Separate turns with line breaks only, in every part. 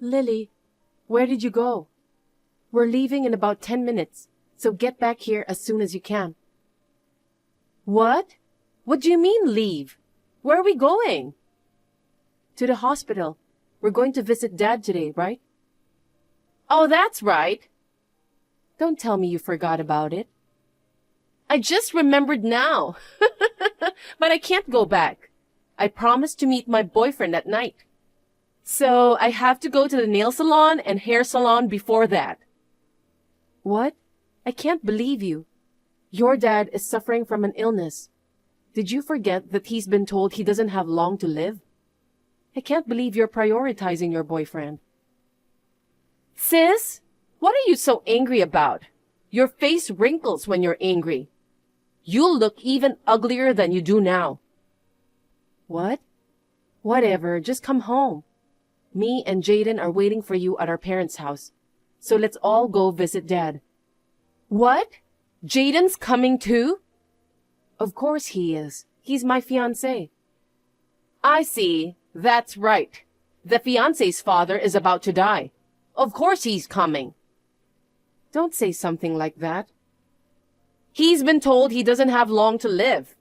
Lily, where did you go? We're leaving in about 10 minutes, so get back here as soon as you can. What? What do you mean leave? Where are we going? To the hospital. We're going to visit Dad today, right? Oh, that's right. Don't tell me you forgot about it. I just remembered now. But I can't go back. I promised to meet my boyfriend at night. So I have to go to the nail salon and hair salon before that. What? I can't believe you. Your dad is suffering from an illness. Did you forget that he's been told he doesn't have long to live? I can't believe you're prioritizing your boyfriend. Sis, what are you so angry about? Your face wrinkles when you're angry. You'll look even uglier than you do now. What? Whatever, just come home. Me and Jaden are waiting for you at our parents' house. So let's all go visit Dad. What? Jaden's coming too? Of course he is. He's my fiancé. I see. That's right. The fiancé's father is about to die. Of course he's coming. Don't say something like that. He's been told he doesn't have long to live.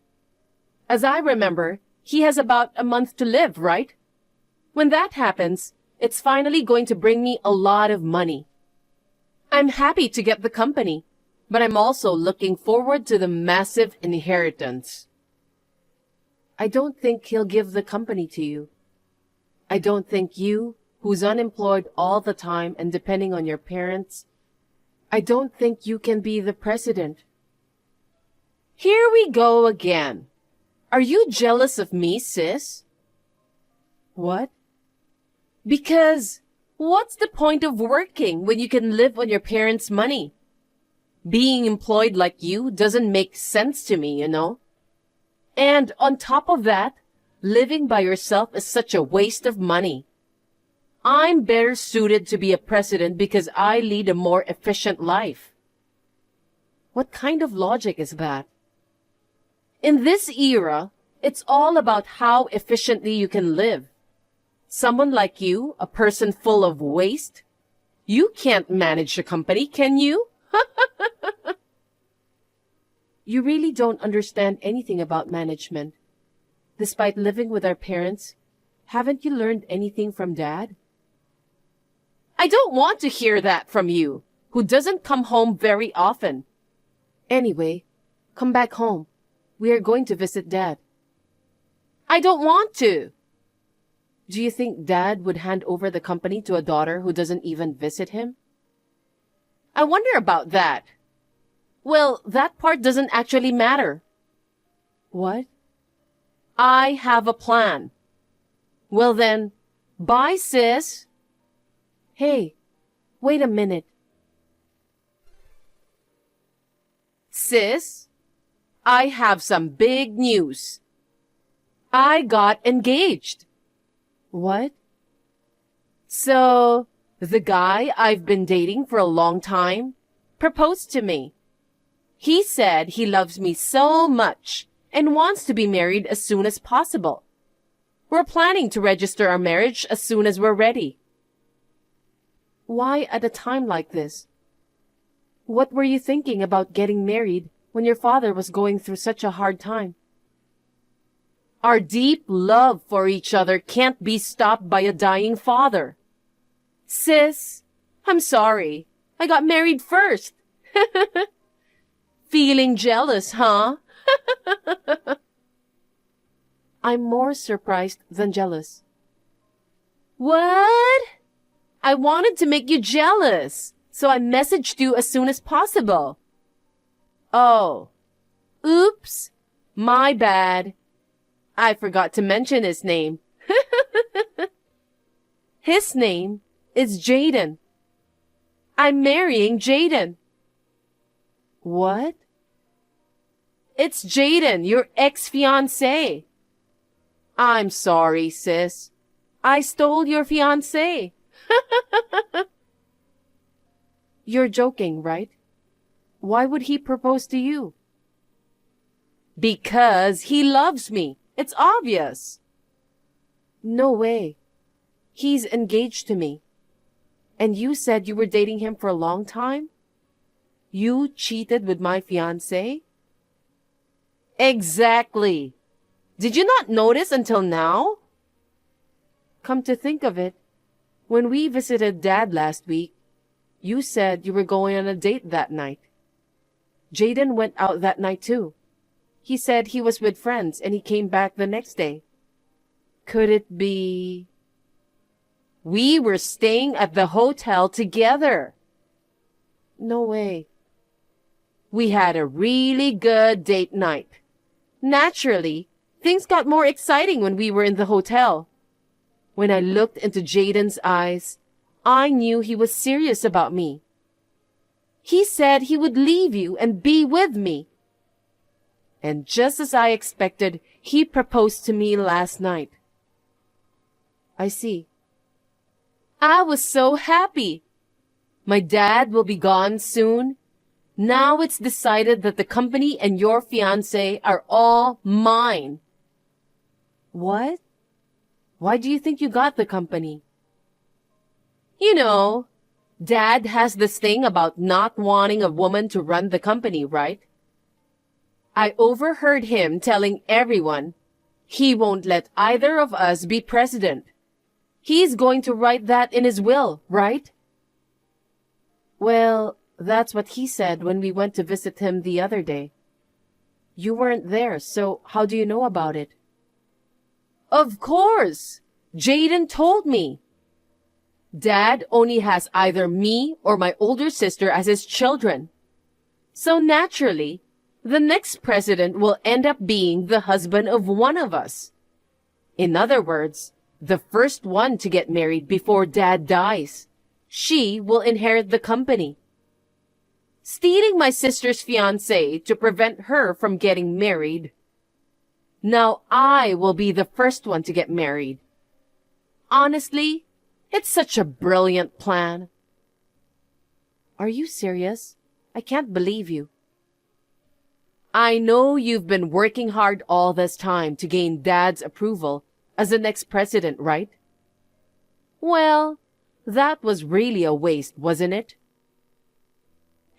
As I remember, he has about a month to live, right? When that happens, it's finally going to bring me a lot of money. I'm happy to get the company, but I'm also looking forward to the massive inheritance. I don't think he'll give the company to you. I don't think you, who's unemployed all the time and depending on your parents, I don't think you can be the president. Here we go again. Are you jealous of me, sis? What? Because what's the point of working when you can live on your parents' money? Being employed like you doesn't make sense to me, you know? And on top of that, living by yourself is such a waste of money. I'm better suited to be a president because I lead a more efficient life. What kind of logic is that? In this era, it's all about how efficiently you can live. Someone like you, a person full of waste, you can't manage a company, can you? You really don't understand anything about management. Despite living with our parents, haven't you learned anything from Dad? I don't want to hear that from you, who doesn't come home very often. Anyway, come back home. We are going to visit Dad. I don't want to. Do you think Dad would hand over the company to a daughter who doesn't even visit him? I wonder about that. Well, that part doesn't actually matter. What? I have a plan. Well then, bye, sis. Hey, wait a minute. Sis, I have some big news. I got engaged. What? So, the guy I've been dating for a long time proposed to me. He said he loves me so much and wants to be married as soon as possible. We're planning to register our marriage as soon as we're ready. Why at a time like this? What were you thinking about getting married when your father was going through such a hard time? Our deep love for each other can't be stopped by a dying father. Sis, I'm sorry. I got married first. Feeling jealous, huh? I'm more surprised than jealous. What? I wanted to make you jealous, so I messaged you as soon as possible. Oh. Oops. My bad. I forgot to mention his name. His name is Jaden. I'm marrying Jaden. What? It's Jaden, your ex-fiancé. I'm sorry, sis. I stole your fiancé. You're joking, right? Why would he propose to you? Because he loves me. It's obvious. No way. He's engaged to me. And you said you were dating him for a long time? You cheated with my fiancé? Exactly. Did you not notice until now? Come to think of it, when we visited Dad last week, you said you were going on a date that night. Jaden went out that night too. He said he was with friends and he came back the next day. Could it be... We were staying at the hotel together. No way. We had a really good date night. Naturally, things got more exciting when we were in the hotel. When I looked into Jaden's eyes, I knew he was serious about me. He said he would leave you and be with me. And just as I expected, he proposed to me last night. I see. I was so happy. My dad will be gone soon. Now it's decided that the company and your fiancé are all mine. What? Why do you think you got the company? You know, Dad has this thing about not wanting a woman to run the company, right? I overheard him telling everyone he won't let either of us be president. He's going to write that in his will, right? Well, that's what he said when we went to visit him the other day. You weren't there, so how do you know about it? Of course! Jaden told me. Dad only has either me or my older sister as his children. So naturally, the next president will end up being the husband of one of us. In other words, the first one to get married before Dad dies. She will inherit the company. Stealing my sister's fiancé to prevent her from getting married. Now I will be the first one to get married. Honestly, it's such a brilliant plan. Are you serious? I can't believe you. I know you've been working hard all this time to gain Dad's approval as the next president, right? Well, that was really a waste, wasn't it?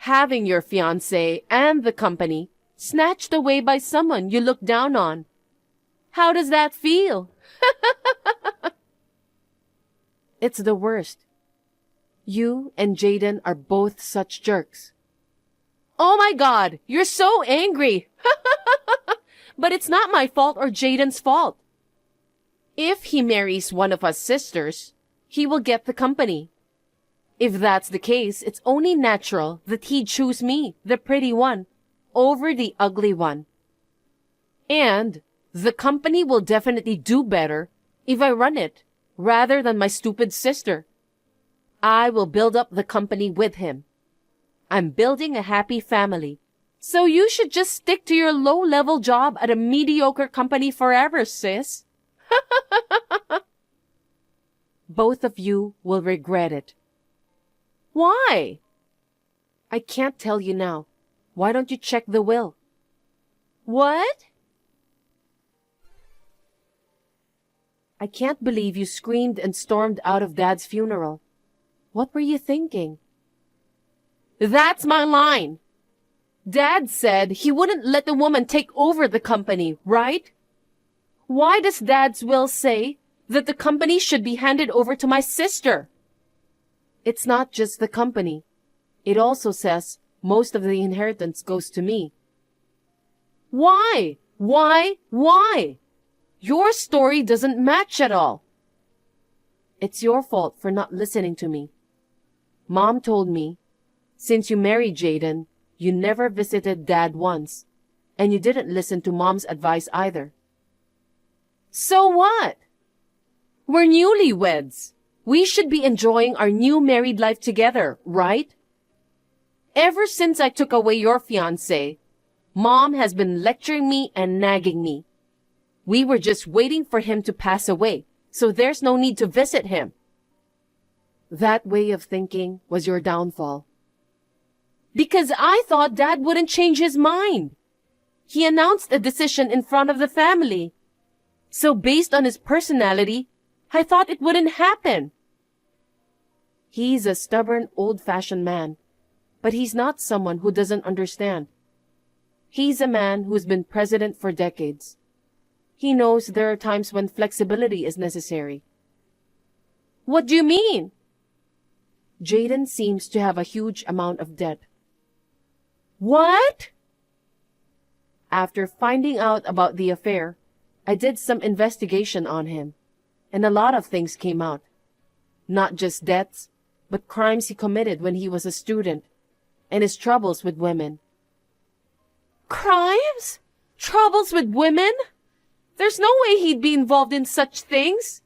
Having your fiancé and the company snatched away by someone you look down on. How does that feel? It's the worst. You and Jaden are both such jerks. Oh my God, you're so angry. But it's not my fault or Jaden's fault. If he marries one of us sisters, he will get the company. If that's the case, it's only natural that he'd choose me, the pretty one, over the ugly one. And the company will definitely do better if I run it, rather than my stupid sister. I will build up the company with him. I'm building a happy family. So you should just stick to your low-level job at a mediocre company forever, sis. Both of you will regret it. Why? I can't tell you now. Why don't you check the will? What? I can't believe you screamed and stormed out of Dad's funeral. What were you thinking? That's my line. Dad said he wouldn't let the woman take over the company, right? Why does Dad's will say that the company should be handed over to my sister? It's not just the company. It also says most of the inheritance goes to me. Why? Why? Your story doesn't match at all. It's your fault for not listening to me. Mom told me, since you married Jaden, you never visited Dad once, and you didn't listen to Mom's advice either. So what? We're newlyweds. We should be enjoying our new married life together, right? Ever since I took away your fiancé, Mom has been lecturing me and nagging me. We were just waiting for him to pass away, so there's no need to visit him. That way of thinking was your downfall. Because I thought Dad wouldn't change his mind. He announced a decision in front of the family. So based on his personality, I thought it wouldn't happen. He's a stubborn, old-fashioned man, but he's not someone who doesn't understand. He's a man who's been president for decades. He knows there are times when flexibility is necessary. What do you mean? Jayden seems to have a huge amount of debt. What? After finding out about the affair, I did some investigation on him, and a lot of things came out. Not just debts, but crimes he committed when he was a student, and his troubles with women. Crimes? Troubles with women? There's no way he'd be involved in such things.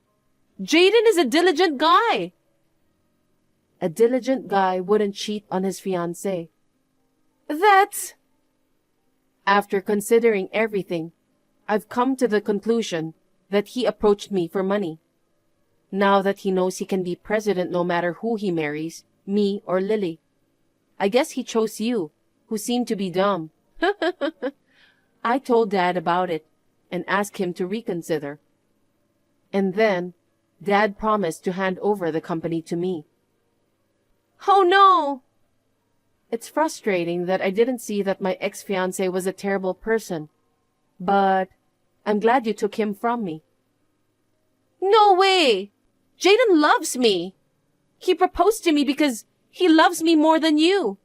Jayden is a diligent guy. A diligent guy wouldn't cheat on his fiancée. That's... After considering everything, I've come to the conclusion that he approached me for money. Now that he knows he can be president no matter who he marries, me or Lily. I guess he chose you, who seem to be dumb. I told Dad about it and asked him to reconsider. And then, Dad promised to hand over the company to me. Oh no! It's frustrating that I didn't see that my ex-fiancé was a terrible person. But I'm glad you took him from me. No way! Jayden loves me. He proposed to me because he loves me more than you.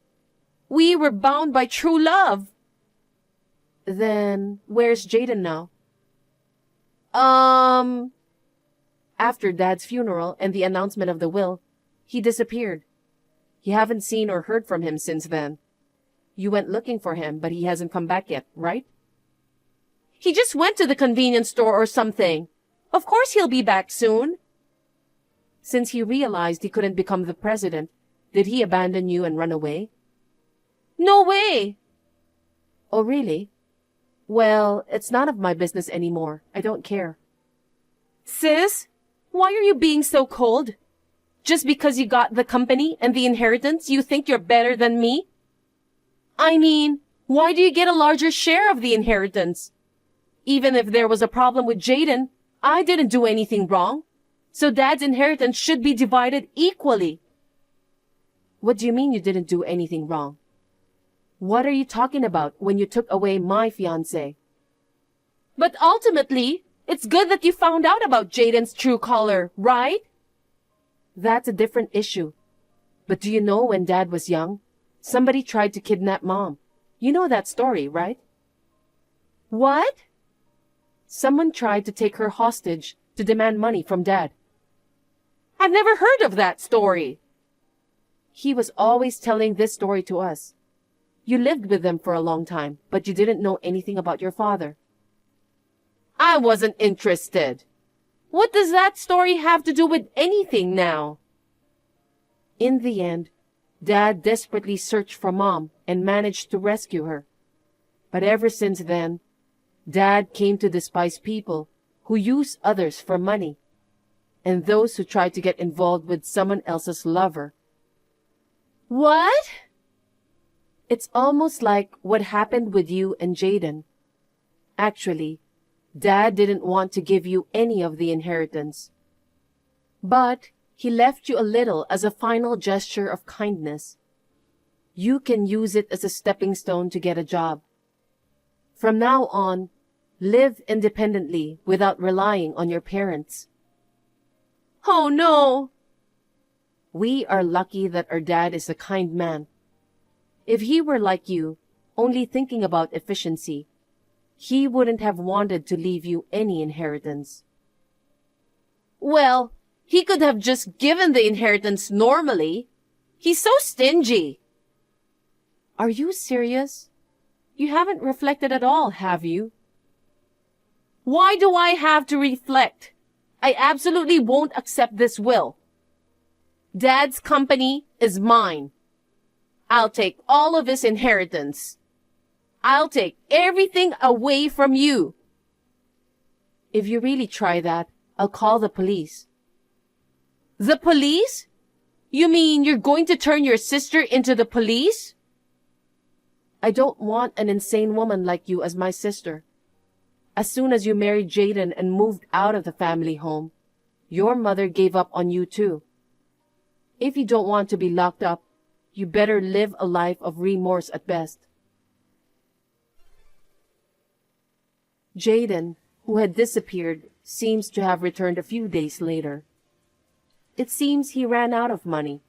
We were bound by true love. Then, where's Jayden now? After Dad's funeral and the announcement of the will, he disappeared. You haven't seen or heard from him since then. You went looking for him, but he hasn't come back yet, right? He just went to the convenience store or something. Of course he'll be back soon. Since he realized he couldn't become the president, did he abandon you and run away? No way! Oh, really? Well, it's none of my business anymore. I don't care. Sis, why are you being so cold? Just because you got the company and the inheritance, you think you're better than me? I mean, why do you get a larger share of the inheritance? Even if there was a problem with Jayden, I didn't do anything wrong. So Dad's inheritance should be divided equally. What do you mean you didn't do anything wrong? What are you talking about when you took away my fiancé? But ultimately, it's good that you found out about Jayden's true color, right? That's a different issue. But do you know when Dad was young, somebody tried to kidnap Mom? You know that story, right? What? Someone tried to take her hostage to demand money from Dad. I've never heard of that story. He was always telling this story to us. You lived with them for a long time, but you didn't know anything about your father. I wasn't interested. What does that story have to do with anything now? In the end, Dad desperately searched for Mom and managed to rescue her. But ever since then, Dad came to despise people who use others for money and those who try to get involved with someone else's lover. What? It's almost like what happened with you and Jayden. Actually, Dad didn't want to give you any of the inheritance. But he left you a little as a final gesture of kindness. You can use it as a stepping stone to get a job. From now on, live independently without relying on your parents. Oh no! We are lucky that our dad is a kind man. If he were like you, only thinking about efficiency, he wouldn't have wanted to leave you any inheritance. Well, he could have just given the inheritance normally. He's so stingy. Are you serious? You haven't reflected at all, have you? Why do I have to reflect? I absolutely won't accept this will. Dad's company is mine. I'll take all of his inheritance. I'll take everything away from you. If you really try that, I'll call the police. The police? You mean you're going to turn your sister into the police? I don't want an insane woman like you as my sister. As soon as you married Jayden and moved out of the family home, your mother gave up on you too. If you don't want to be locked up, you better live a life of remorse at best. Jaden, who had disappeared, seems to have returned a few days later. It seems he ran out of money,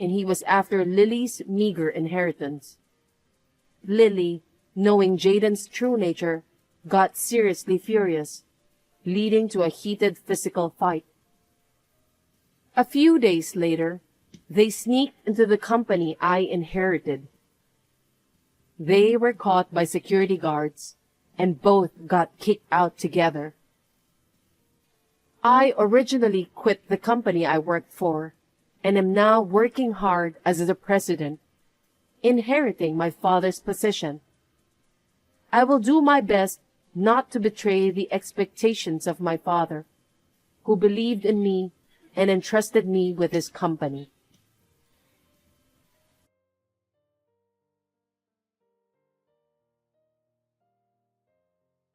and he was after Lily's meager inheritance. Lily, knowing Jaden's true nature, got seriously furious, leading to a heated physical fight. A few days later, they sneaked into the company I inherited. They were caught by security guards, and both got kicked out together. I originally quit the company I worked for, and am now working hard as the president, inheriting my father's position. I will do my best not to betray the expectations of my father, who believed in me and entrusted me with his company.